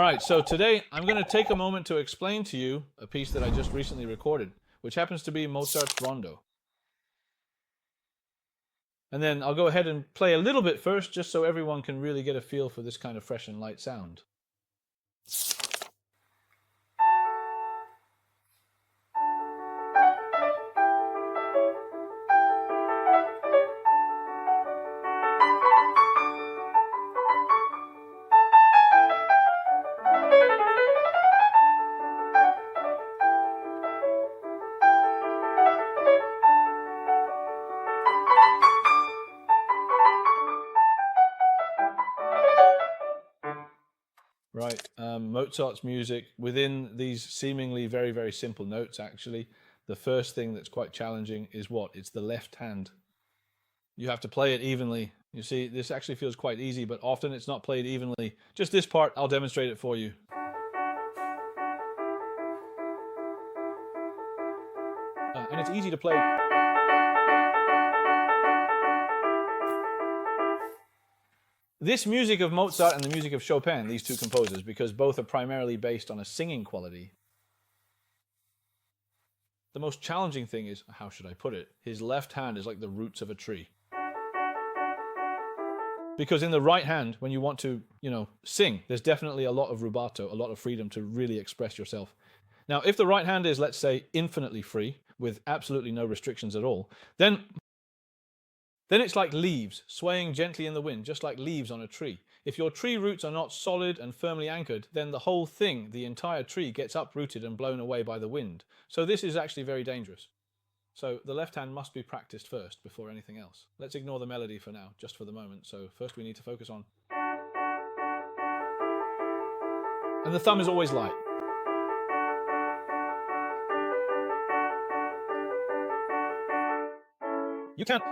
right, so today I'm going to take a moment to explain to you a piece that I just recently recorded, which happens to be Mozart's Rondo. And then I'll go ahead and play a little bit first, just so everyone can really get a feel for this kind of fresh and light sound. Right, Mozart's music, within these seemingly very, very simple notes, actually, the first thing that's quite challenging is what? It's the left hand. You have to play it evenly. You see, this actually feels quite easy, but often it's not played evenly. Just this part, I'll demonstrate it for you. And it's easy to play. This music of Mozart and the music of Chopin, these two composers, because both are primarily based on a singing quality, the most challenging thing is, how should I put it? His left hand is like the roots of a tree. Because in the right hand, when you want to, sing, there's definitely a lot of rubato, a lot of freedom to really express yourself. Now, if the right hand is, let's say, infinitely free, with absolutely no restrictions at all, then it's like leaves swaying gently in the wind, just like leaves on a tree. If your tree roots are not solid and firmly anchored, then the whole thing, the entire tree, gets uprooted and blown away by the wind. So this is actually very dangerous. So the left hand must be practiced first before anything else. Let's ignore the melody for now, just for the moment. So first we need to focus on. And the thumb is always light. You can't.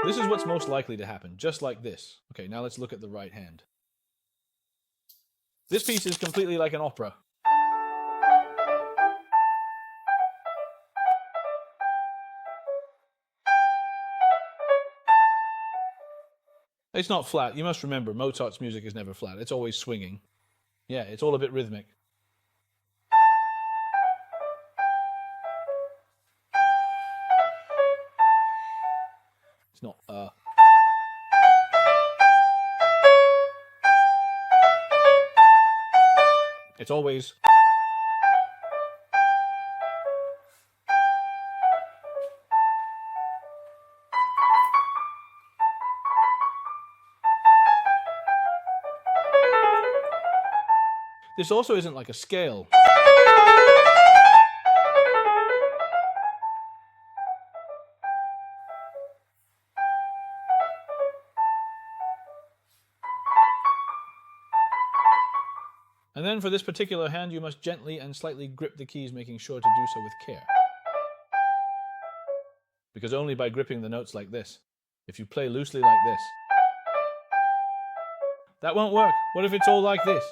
This is what's most likely to happen, just like this. Okay, now let's look at the right hand. This piece is completely like an opera. It's not flat. You must remember, Mozart's music is never flat. It's always swinging. Yeah, it's all a bit rhythmic. It's not It's always. This also isn't like a scale. And then for this particular hand, you must gently and slightly grip the keys, making sure to do so with care. Because only by gripping the notes like this, if you play loosely like this, that won't work. What if it's all like this?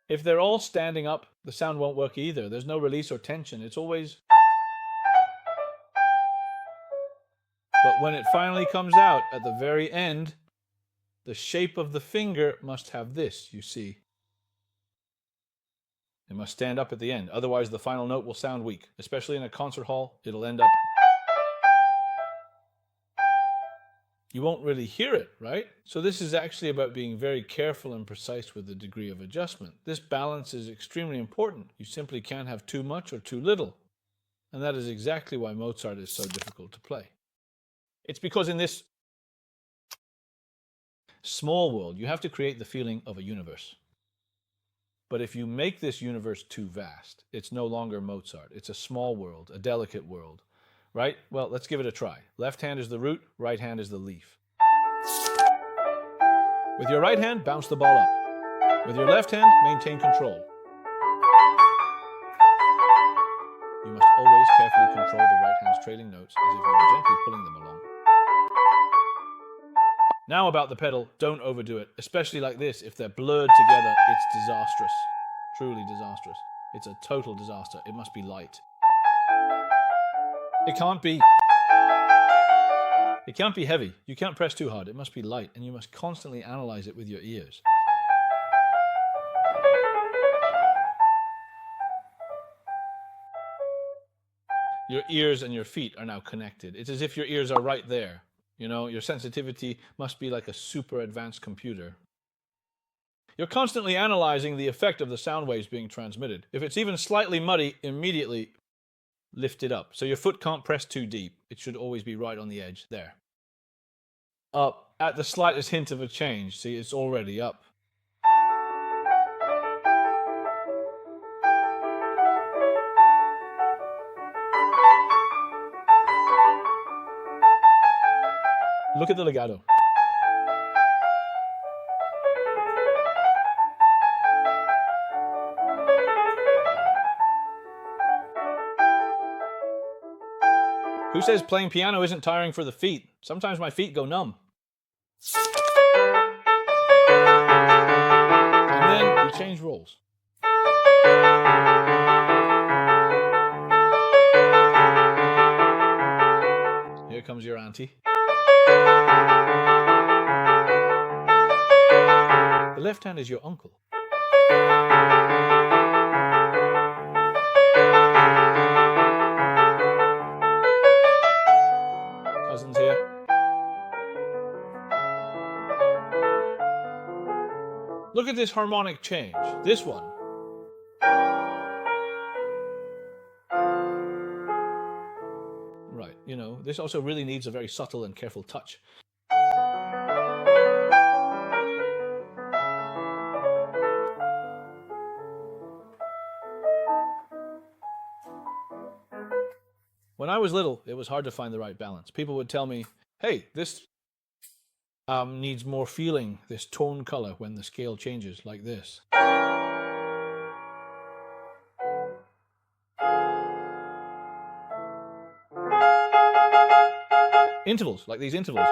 If they're all standing up, the sound won't work either. There's no release or tension. It's always. But when it finally comes out at the very end, the shape of the finger must have this, you see. It must stand up at the end. Otherwise, the final note will sound weak. Especially in a concert hall, it'll end up. You won't really hear it, right? So this is actually about being very careful and precise with the degree of adjustment. This balance is extremely important. You simply can't have too much or too little. And that is exactly why Mozart is so difficult to play. It's because in this small world, you have to create the feeling of a universe. But if you make this universe too vast, it's no longer Mozart. It's a small world, a delicate world. Right? Well, let's give it a try. Left hand is the root, right hand is the leaf. With your right hand, bounce the ball up. With your left hand, maintain control. You must always carefully control the right hand's trailing notes as if you were gently pulling them along. Now about the pedal, don't overdo it. Especially like this, if they're blurred together, it's disastrous. Truly disastrous. It's a total disaster. It must be light. It can't be. It can't be heavy. You can't press too hard. It must be light, and you must constantly analyze it with your ears. Your ears and your feet are now connected. It's as if your ears are right there. You know, your sensitivity must be like a super advanced computer. You're constantly analyzing the effect of the sound waves being transmitted. If it's even slightly muddy, immediately lift it up. So your foot can't press too deep. It should always be right on the edge. There. Up. At the slightest hint of a change. See, it's already up. Look at the legato. Who says playing piano isn't tiring for the feet? Sometimes my feet go numb. And then we change roles. Here comes your auntie. The left hand is your uncle. Cousins here. Look at this harmonic change. This one. Right, you know, this also really needs a very subtle and careful touch. When I was little, it was hard to find the right balance. People would tell me, hey, this needs more feeling, this tone color when the scale changes like this. Intervals, like these intervals.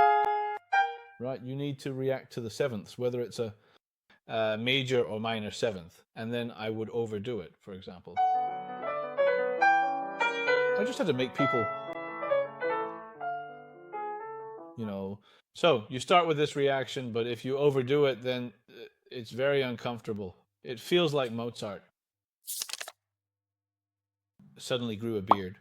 Right, you need to react to the sevenths, whether it's a major or minor seventh. And then I would overdo it, for example. I just had to make people, you know. So you start with this reaction, but if you overdo it, then it's very uncomfortable. It feels like Mozart suddenly grew a beard.